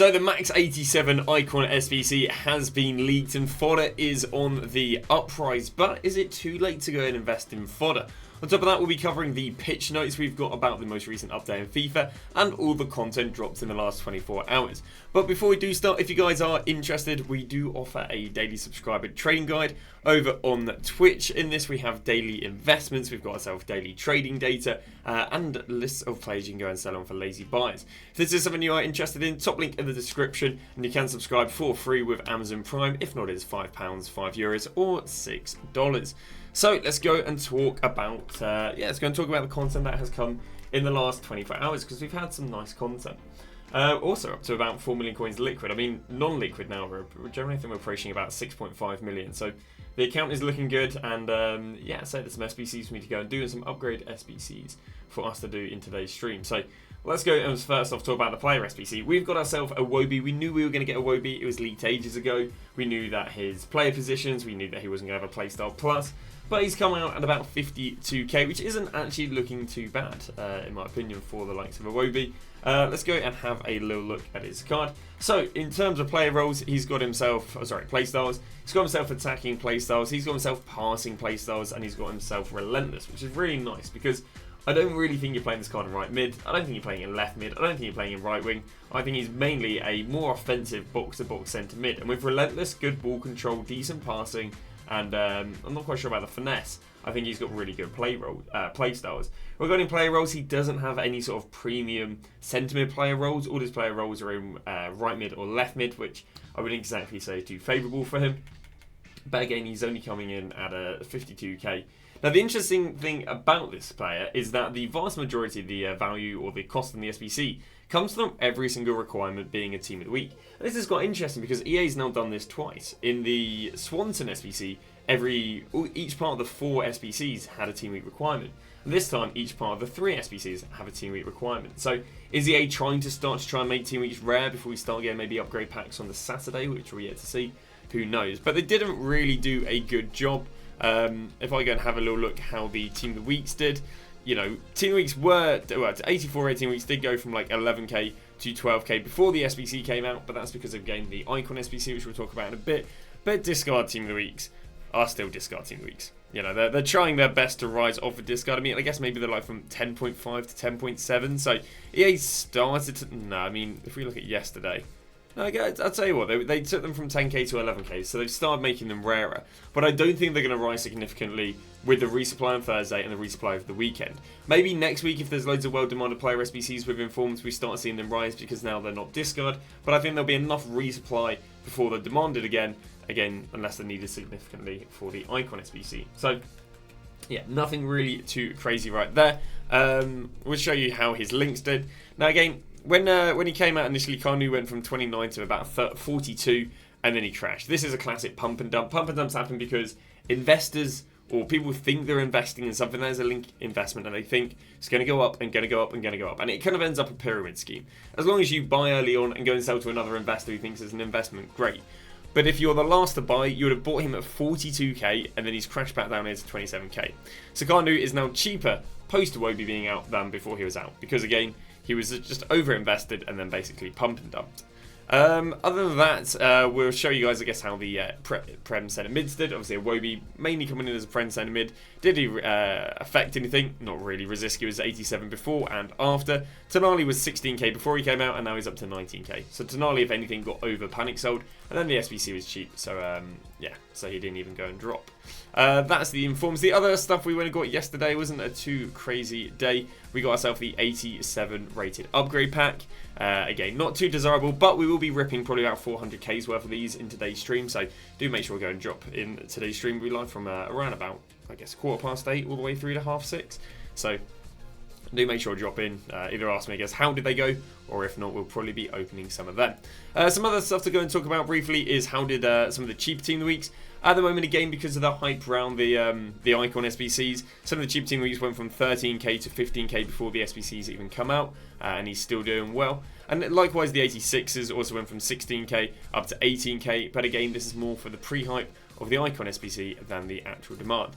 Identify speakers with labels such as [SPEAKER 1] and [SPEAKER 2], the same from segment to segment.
[SPEAKER 1] So the Max 87 Icon SBC has been leaked and FODDER is on the uprise, but is it too late to go and invest in FODDER? On top of that, we'll be covering the pitch notes we've got about the most recent update in FIFA and all the content dropped in the last 24 hours. But before we do start, if you guys are interested, we do offer a daily subscriber trading guide over on Twitch. In this, we have daily investments, we've got ourselves daily trading data, and lists of players you can go and sell on for lazy buyers. If this is something you are interested in, top link in the description, and you can subscribe for free with Amazon Prime. If not, it is £5, €5, or $6. So let's go and talk about the content that has come in the last 24 hours, because we've had some nice content. Also up to about 4 million coins liquid. I mean, non-liquid now, we're generally think we're approaching about 6.5 million. So the account is looking good, and so there's some SBCs for me to go and do, and some upgrade SBCs for us to do in today's stream. So let's go and first off talk about the player SBC. We've got ourselves a Wobie. We knew we were going to get a Wobie. It was leaked ages ago. We knew that his player positions, we knew that he wasn't going to have a playstyle plus. But he's come out at about 52k, which isn't actually looking too bad, in my opinion, for the likes of a Wobie. Let's go and have a little look at his card. So, in terms of player roles, he's got himself, playstyles. He's got himself attacking playstyles, he's got himself passing playstyles, and he's got himself relentless, which is really nice, because I don't really think you're playing this card in right mid. I don't think you're playing in left mid. I don't think you're playing in right wing. I think he's mainly a more offensive box-to-box centre mid. And with relentless, good ball control, decent passing, and I'm not quite sure about the finesse, I think he's got really good play styles. Regarding player roles, he doesn't have any sort of premium centre mid player roles. All his player roles are in right mid or left mid, which I wouldn't exactly say is too favourable for him. But again, he's only coming in at a 52k. Now, the interesting thing about this player is that the vast majority of the value or the cost in the SBC comes from every single requirement being a team of the week. And this is quite interesting because EA's now done this twice. In the Swanson SBC, each part of the 4 SBCs had a team week requirement. And this time, each part of the 3 SBCs have a team week requirement. So, is EA trying to try and make team weeks rare before we start getting maybe upgrade packs on the Saturday, which we're yet to see? Who knows? But they didn't really do a good job. If I go and have a little look how the team of the weeks did, you know, team weeks were 84 rating weeks did go from like 11k to 12k before the SBC came out, but that's because of again the Icon SBC, which we'll talk about in a bit. But discard team of the weeks are still discard team of the weeks. You know, they're trying their best to rise off of discard. I mean, I guess maybe they're like from 10.5 to 10.7. So EA started to. No, I mean, if we look at yesterday. I'll tell you what, they took them from 10k to 11k, so they've started making them rarer. But I don't think they're going to rise significantly with the resupply on Thursday and the resupply over the weekend. Maybe next week, if there's loads of well-demanded player SBCs with informs, we start seeing them rise because now they're not discard. But I think there'll be enough resupply before they're demanded again, unless they're needed significantly for the Icon SBC. So, yeah, nothing really too crazy right there. We'll show you how his links did. Now, again, when he came out initially, Kanu went from 29 to about 42, and then he crashed. This is a classic pump and dump. Pump and dumps happen because investors or people think they're investing in something that is a link investment, and they think it's going to go up and going to go up and going to go up, and it kind of ends up a pyramid scheme. As long as you buy early on and go and sell to another investor who thinks it's an investment, great. But if you're the last to buy, you would have bought him at 42k, and then he's crashed back down here to 27k. So Kanu is now cheaper post Wobie being out than before he was out, because again, he was just over-invested and then basically pump and dumped. Other than that, we'll show you guys, I guess, how the Prem centre mids did. Obviously, a Wobie mainly coming in as a Prem centre mid. Did he affect anything? Not really. Rosiski was 87 before and after. Tonali was 16k before he came out, and now he's up to 19k. So Tonali, if anything, got over panic sold, and then the SBC was cheap. So so he didn't even go and drop. That's the informs. The other stuff we went and got yesterday wasn't a too crazy day. We got ourselves the 87 rated upgrade pack. Again, not too desirable, but we will be ripping probably about 400k's worth of these in today's stream. So do make sure to go and drop in today's stream. We live from around about, I guess, 8:15 all the way through to 6:30. So do make sure to drop in. Either ask me, I guess, how did they go, or if not, we'll probably be opening some of them. Some other stuff to go and talk about briefly is how did some of the cheaper team of the weeks. At the moment, again, because of the hype around the Icon SBCs, some of the cheap team weeks went from 13k to 15k before the SBCs even come out, and he's still doing well. And likewise, the 86s also went from 16k up to 18k, but again, this is more for the pre-hype of the Icon SBC than the actual demand.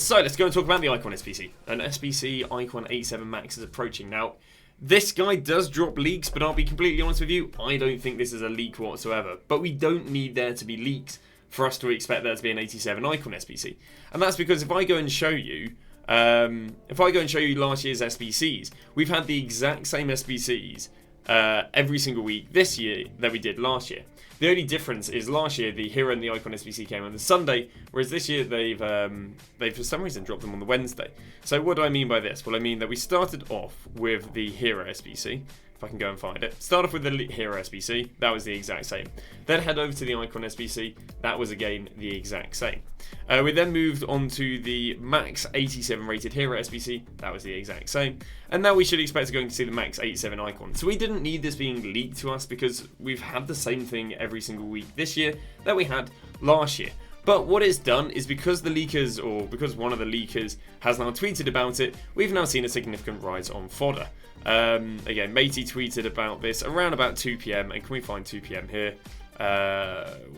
[SPEAKER 1] So let's go and talk about the Icon SBC. An SBC Icon 87 Max is approaching now. This guy does drop leaks, but I'll be completely honest with you, I don't think this is a leak whatsoever. But we don't need there to be leaks for us to expect there to be an 87 icon SBC. And that's because if I go and show you last year's SBCs, we've had the exact same SBCs every single week this year that we did last year. The only difference is last year the Hero and the Icon SBC came on the Sunday, whereas this year they've for some reason dropped them on the Wednesday. So what do I mean by this? Well, I mean that we started off with the Hero SBC. If I can go and find it. Start off with the Hero SBC, that was the exact same. Then head over to the Icon SBC, that was again the exact same. We then moved on to the Max 87 rated Hero SBC, that was the exact same. And now we should expect to see the Max 87 Icon. So we didn't need this being leaked to us because we've had the same thing every single week this year that we had last year. But what it's done is because the leakers, or because one of the leakers has now tweeted about it, we've now seen a significant rise on fodder. Again, Matey tweeted about this around about 2 PM, and can we find 2 PM here?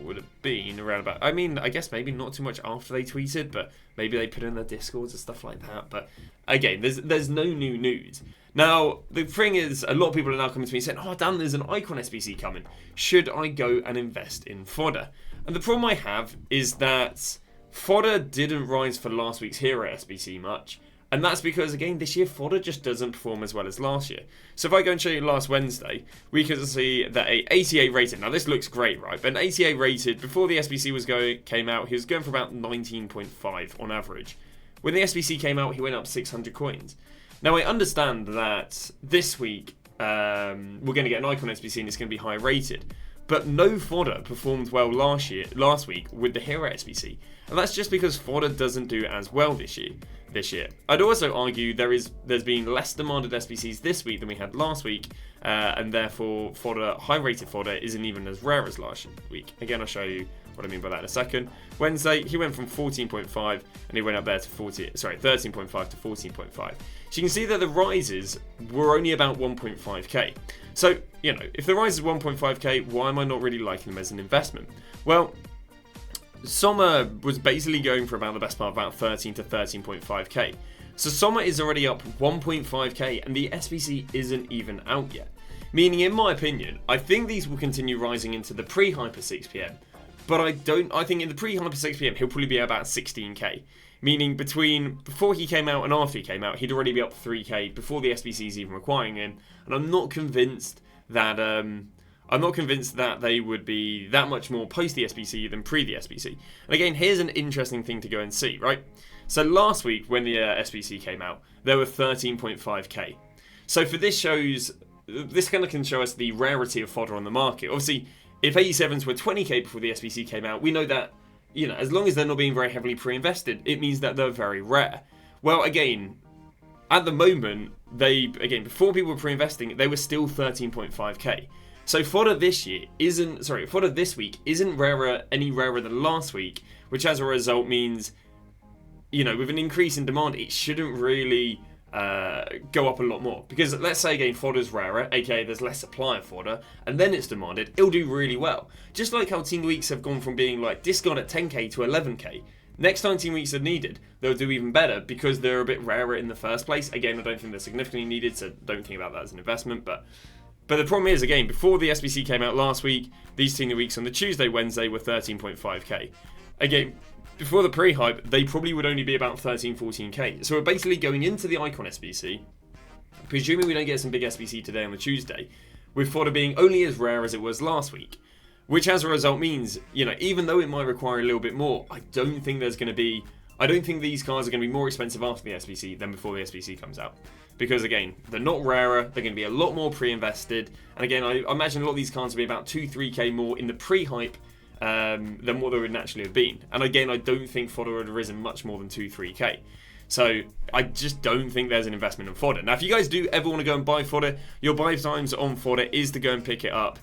[SPEAKER 1] Would have been around about, I mean, I guess maybe not too much after they tweeted, but maybe they put in their Discords and stuff like that. But again, there's no new news. Now, the thing is, a lot of people are now coming to me saying, oh Dan, there's an Icon SBC coming. Should I go and invest in fodder? And the problem I have is that fodder didn't rise for last week's Hero SBC much. And that's because, again, this year fodder just doesn't perform as well as last year. So if I go and show you last Wednesday, we can see that a 88 rated, now this looks great, right? But an 88 rated, before the SBC came out, he was going for about 19.5 on average. When the SBC came out, he went up 600 coins. Now, I understand that this week, we're going to get an Icon SBC and it's going to be high rated. But no fodder performed well last week with the Hero SBC. And that's just because fodder doesn't do as well this year. I'd also argue there's been less demanded SBCs this week than we had last week, and therefore high-rated fodder isn't even as rare as last week. Again, I'll show you what I mean by that in a second. Wednesday, he went from 14.5 and he went up there to 13.5 to 14.5. So you can see that the rises were only about 1.5k. So, you know, if the rise is 1.5k, why am I not really liking them as an investment? Well, Sommer was basically going for about the best part of about 13 to 13.5k. So Sommer is already up 1.5k and the SBC isn't even out yet. Meaning, in my opinion, I think these will continue rising into the pre-hyper 6pm. But I think in the pre-hyper 6pm, he'll probably be about 16k. Meaning before he came out and after he came out, he'd already be up 3k before the SBC's even requiring him. And I'm not convinced that they would be that much more post the SBC than pre the SBC. And again, here's an interesting thing to go and see, right? So last week when the SBC came out, there were 13.5k. So for this kind of can show us the rarity of fodder on the market. Obviously, if 87s were 20k before the SBC came out, we know that, you know, as long as they're not being very heavily pre-invested, it means that they're very rare. Well, again, at the moment, before people were pre-investing, they were still 13.5k. So fodder this week isn't any rarer than last week, which as a result means, you know, with an increase in demand, it shouldn't really go up a lot more. Because let's say again, fodder's rarer, aka there's less supply of fodder, and then it's demanded, it'll do really well. Just like how Team Weeks have gone from being like discard at 10k to 11k. Next time Team Weeks are needed, they'll do even better because they're a bit rarer in the first place. Again, I don't think they're significantly needed, so don't think about that as an investment, But the problem is, again, before the SBC came out last week, these Team Weeks on the Tuesday, Wednesday were 13.5k. Again, before the pre-hype, they probably would only be about 13, 14k. So we're basically going into the Icon SBC, presuming we don't get some big SBC today on the Tuesday, with fodder being only as rare as it was last week. Which as a result means, you know, even though it might require a little bit more, I don't think these cards are going to be more expensive after the SBC than before the SBC comes out. Because again, they're not rarer, they're going to be a lot more pre-invested. And again, I imagine a lot of these cards will be about 2-3k more in the pre-hype than what they would naturally have been. And again, I don't think fodder would have risen much more than 2-3k. So I just don't think there's an investment in fodder. Now, if you guys do ever want to go and buy fodder, your buy times on fodder is to go and pick it up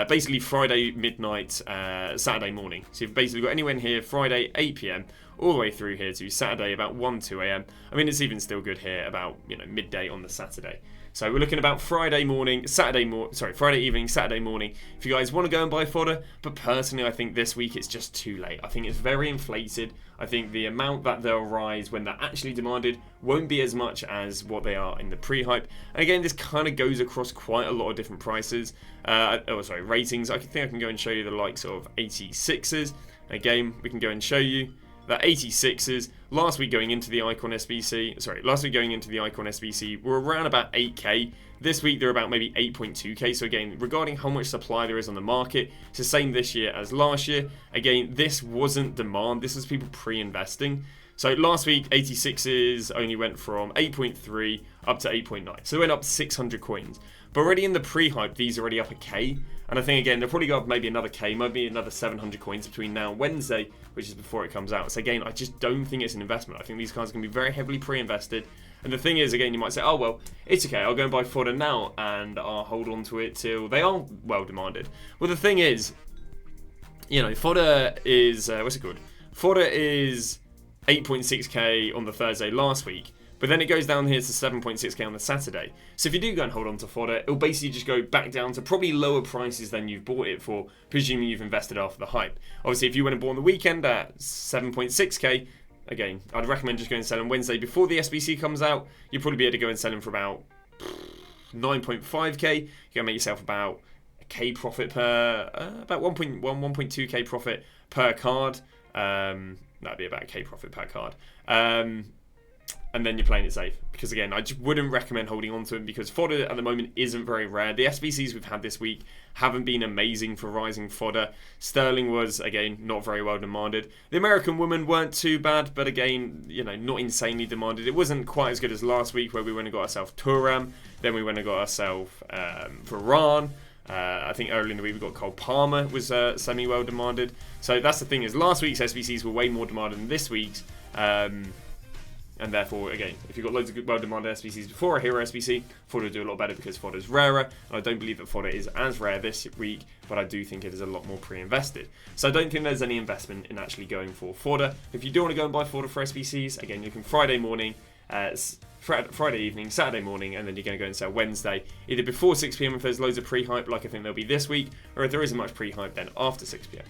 [SPEAKER 1] basically Friday midnight, Saturday morning. So you've basically got anywhere in here Friday 8 PM all the way through here to Saturday about 1-2 AM. I mean, it's even still good here about, you know, midday on the Saturday. So we're looking about Friday evening, Saturday morning, if you guys want to go and buy fodder. But personally, I think this week it's just too late. I think it's very inflated. I think the amount that they'll rise when they're actually demanded won't be as much as what they are in the pre-hype. And again, this kind of goes across quite a lot of different prices. Ratings. I think I can go and show you the likes of 86s. Again, we can go and show you that 86s last week going into the Icon SBC, were around about 8k. This week they're about maybe 8.2k. So again, regarding how much supply there is on the market, it's the same this year as last year. Again, this wasn't demand, this was people pre-investing. So last week 86s only went from 8.3 up to 8.9. So they went up 600 coins. But already in the pre-hype, these are already up a K. And I think, again, they'll probably go up maybe another K, maybe another 700 coins between now and Wednesday, which is before it comes out. So again, I just don't think it's an investment. I think these cards are going to be very heavily pre-invested. And the thing is, again, you might say, oh, well, it's okay. I'll go and buy fodder now and I'll hold on to it till they are well demanded. Well, the thing is, you know, fodder is, Fodder is 8.6k on the Thursday last week. But then it goes down here to 7.6k on the Saturday. So if you do go and hold on to fodder, it'll basically just go back down to probably lower prices than you've bought it for, presuming you've invested after the hype. Obviously, if you went and bought on the weekend at 7.6k, again, I'd recommend just going and sell on Wednesday before the SBC comes out. You'll probably be able to go and sell them for about 9.5k. You're going to make yourself about a K profit per, about 1.2k profit per card. That'd be about a K profit per card. And then you're playing it safe. Because again, I just wouldn't recommend holding on to it because fodder at the moment isn't very rare. The SBCs we've had this week haven't been amazing for rising fodder. Sterling was, again, not very well demanded. The American women weren't too bad, but again, you know, not insanely demanded. It wasn't quite as good as last week where we went and got ourselves Thuram, then we went and got ourselves Varane. I think earlier in the week we got Cole Palmer was semi-well demanded. So that's the thing is last week's SBCs were way more demanded than this week's. And therefore, again, if you've got loads of good, well-demanded SBCs before a hero SBC, fodder will do a lot better because fodder is rarer. And I don't believe that fodder is as rare this week, but I do think it is a lot more pre-invested. So I don't think there's any investment in actually going for fodder. If you do want to go and buy fodder for SBCs, again, you can Friday morning, Friday evening, Saturday morning, and then you're going to go and sell Wednesday, either before 6 p.m. if there's loads of pre-hype, like I think there'll be this week, or if there isn't much pre-hype, then after 6 p.m.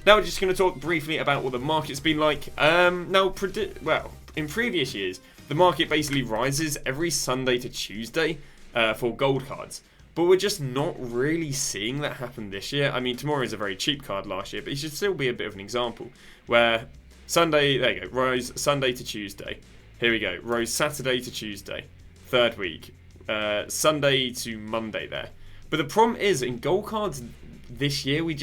[SPEAKER 1] Now we're just going to talk briefly about what the market's been like. In previous years, the market basically rises every Sunday to Tuesday for gold cards. But we're just not really seeing that happen this year. I mean, tomorrow is a very cheap card last year, but it should still be a bit of an example. Where Sunday, there you go, rose Sunday to Tuesday. Here we go, rose Saturday to Tuesday. Third week. Sunday to Monday there. But the problem is, in gold cards this year, we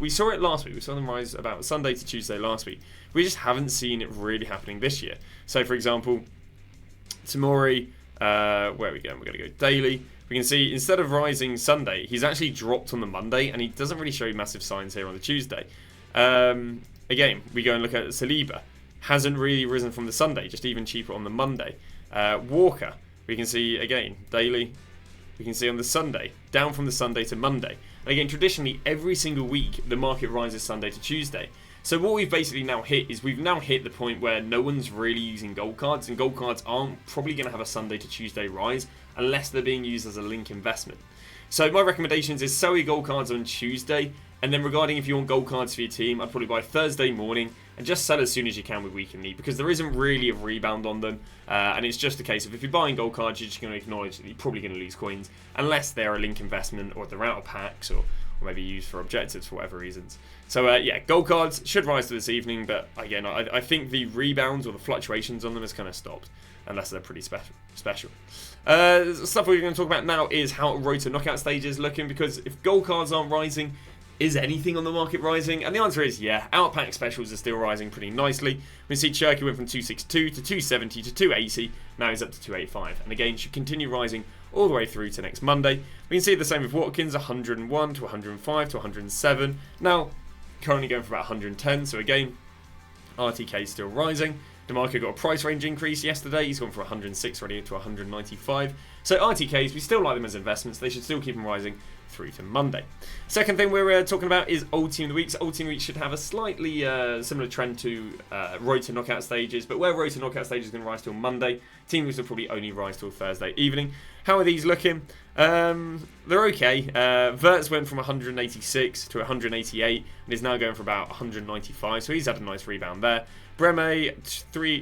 [SPEAKER 1] saw it last week. We saw them rise about Sunday to Tuesday last week. We just haven't seen it really happening this year. So, for example, Tamori, where are we going? We're going to go daily. We can see instead of rising Sunday, he's actually dropped on the Monday, and he doesn't really show massive signs here on the Tuesday. Again, we go and look at Saliba. Hasn't really risen from the Sunday, just even cheaper on the Monday. Walker, we can see, again, daily. We can see on the Sunday, down from the Sunday to Monday. And again, traditionally, every single week, the market rises Sunday to Tuesday. So what we've basically now hit is we've now hit the point where no one's really using gold cards, and gold cards aren't probably going to have a Sunday to Tuesday rise unless they're being used as a link investment. So my recommendations is sell your gold cards on Tuesday, and then regarding if you want gold cards for your team, I'd probably buy Thursday morning and just sell as soon as you can with week and need because there isn't really a rebound on them, and it's just a case of if you're buying gold cards, you're just going to acknowledge that you're probably going to lose coins unless they're a link investment or they're out of packs or maybe used for objectives for whatever reasons. So yeah, gold cards should rise to this evening, but again, I think the rebounds or the fluctuations on them has kind of stopped, unless they're pretty special. Stuff we're going to talk about now is how Road to Knockout stage is looking, because if gold cards aren't rising, is anything on the market rising? And the answer is yeah, out pack specials are still rising pretty nicely. We see Cherky went from 262 to 270 to 280, now he's up to 285, and again should continue rising all the way through to next Monday. We can see the same with Watkins, 101 to 105 to 107. Now, currently going for about 110, so again, RTK is still rising. DeMarco got a price range increase yesterday. He's gone from 106 already to 195. So RTKs, we still like them as investments. They should still keep them rising through to Monday. Second thing we're talking about is Old Team of the Week. So Old Team of the Week should have a slightly similar trend to Road to Knockout stages, but where Road to Knockout stages is going to rise till Monday, Team Weeks will probably only rise till Thursday evening. How are these looking? They're okay. Verts went from 186 to 188 and is now going for about 195, so he's had a nice rebound there. Breme,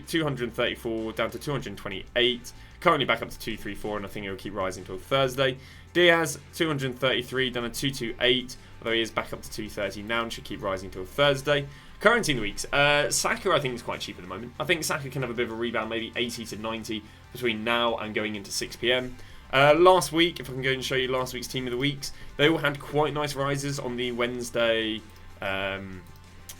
[SPEAKER 1] 234 down to 228, currently back up to 234, and I think it will keep rising until Thursday. Diaz, 233 down to 228, although he is back up to 230 now and should keep rising until Thursday. Currency in the weeks. Saka, I think, is quite cheap at the moment. I think Saka can have a bit of a rebound, maybe 80 to 90 between now and going into 6 PM. Last week, if I can go and show you last week's team of the weeks, they all had quite nice rises on the Wednesday, around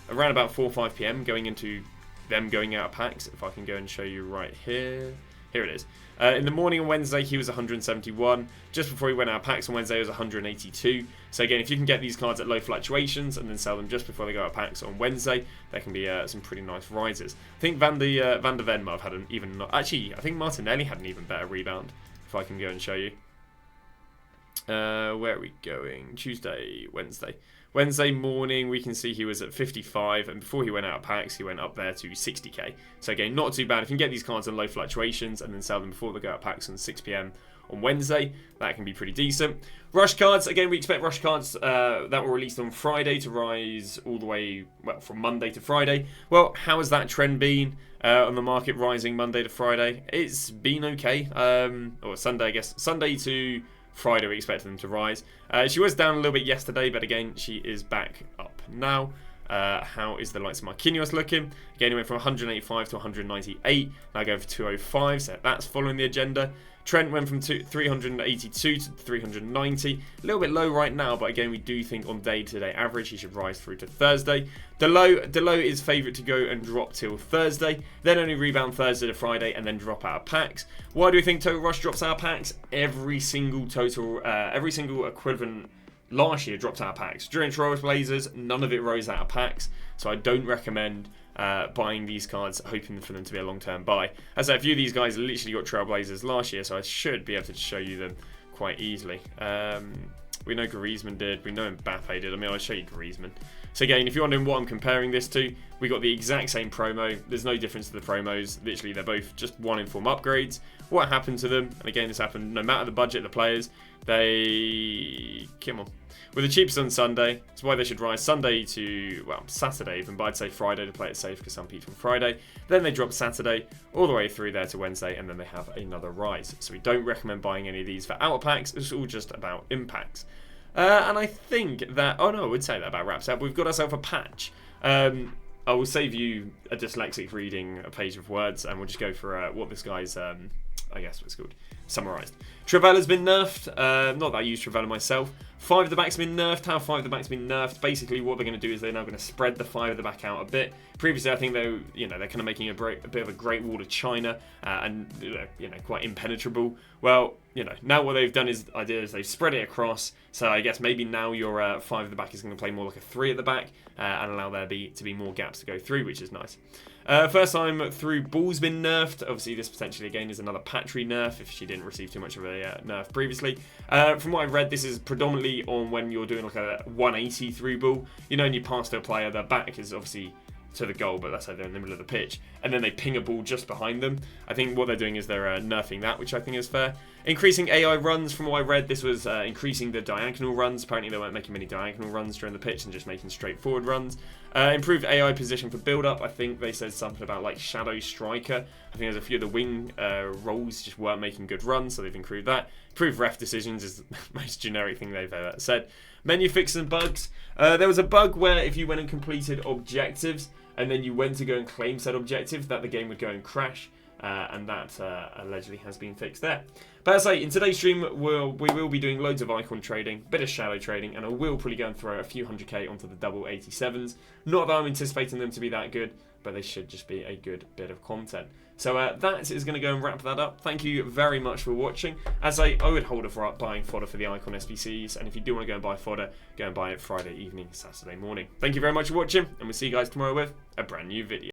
[SPEAKER 1] about 4 or 5 PM, going into them going out of packs. If I can go and show you right here. Here it is. In the morning on Wednesday, he was 171. Just before he went out of packs on Wednesday, it was 182. So again, if you can get these cards at low fluctuations and then sell them just before they go out of packs on Wednesday, there can be some pretty nice rises. I think Van der Ven might have had an even... Actually, I think Martinelli had an even better rebound, if I can go and show you. Where are we going? Tuesday, Wednesday. Wednesday morning, we can see he was at 55, and before he went out of packs, he went up there to 60k. So again, not too bad. If you can get these cards on low fluctuations and then sell them before they go out of packs on 6 PM on Wednesday, that can be pretty decent. Rush cards, again, we expect rush cards that were released on Friday to rise all the way, well, from Monday to Friday. Well, how has that trend been on the market, rising Monday to Friday? It's been okay. Or Sunday, I guess. Sunday to Friday, we expected them to rise. She was down a little bit yesterday, but again, she is back up now. How is the likes of Marquinhos looking? Again, he went from 185 to 198. Now going for 205, so that's following the agenda. Trent went from 382 to 390. A little bit low right now, but again, we do think on day-to-day average, he should rise through to Thursday. Delo is favourite to go and drop till Thursday, then only rebound Thursday to Friday, and then drop out of packs. Why do we think Total Rush drops out of packs? Every single equivalent last year dropped out of packs. During Trailblazers, none of it rose out of packs, so I don't recommend buying these cards, hoping for them to be a long-term buy. As I say, a few of these guys literally got Trailblazers last year, so I should be able to show you them quite easily. We know Griezmann did, we know Mbappe did. I mean, I'll show you Griezmann. So again, if you're wondering what I'm comparing this to, we got the exact same promo. There's no difference to the promos. Literally, they're both just one-in-form upgrades. What happened to them? And again, this happened no matter the budget of the players. They... Come on. We're the cheapest on Sunday. That's why they should rise Sunday to, well, Saturday even, but I'd say Friday to play it safe because some people on Friday. Then they drop Saturday all the way through there to Wednesday, and then they have another rise. So we don't recommend buying any of these for outer packs. It's all just about impacts. And I think that, oh no, I would say that about wraps up. We've got ourselves a patch. I will save you a dyslexic reading a page of words, and we'll just go for what this guy's, I guess what's called, summarised. Trivella's been nerfed. Not that I use Trivella myself. 5 of the back's been nerfed. How 5 of the back's been nerfed? Basically, what they're going to do is they're now going to spread the 5 of the back out a bit. Previously, I think they're kind of making a bit of a Great Wall of China and quite impenetrable. Well, now what they've done is they've spread it across. So I guess maybe now your 5 of the back is going to play more like a 3 at the back and allow there to be more gaps to go through, which is nice. First time through, Ball's been nerfed. Obviously, this potentially again is another Patry nerf if she didn't receive too much of a nerf previously. From what I've read, this is predominantly on when you're doing like a 180 through ball. And you pass to a player, their back is obviously to the goal, but that's how they're in the middle of the pitch, and then they ping a ball just behind them. I think what they're doing is they're nerfing that, which I think is fair. Increasing AI runs, from what I read, this was increasing the diagonal runs. Apparently they weren't making many diagonal runs during the pitch and just making straightforward runs. Improved AI position for build-up. I think they said something about like Shadow Striker. I think there's a few of the wing roles just weren't making good runs, so they've improved that. Improved ref decisions is the most generic thing they've ever said. Menu fixes and bugs. There was a bug where if you went and completed objectives, and then you went to go and claim said objective, that the game would go and crash, and that allegedly has been fixed there. But as I say, in today's stream, we will be doing loads of icon trading, bit of shadow trading, and I will probably go and throw a few 100k onto the double 87s. Not that I'm anticipating them to be that good, but they should just be a good bit of content. So that is going to go and wrap that up. Thank you very much for watching. As I would hold it for buying fodder for the icon SBCs, and if you do want to go and buy fodder, go and buy it Friday evening, Saturday morning. Thank you very much for watching, and we'll see you guys tomorrow with a brand new video.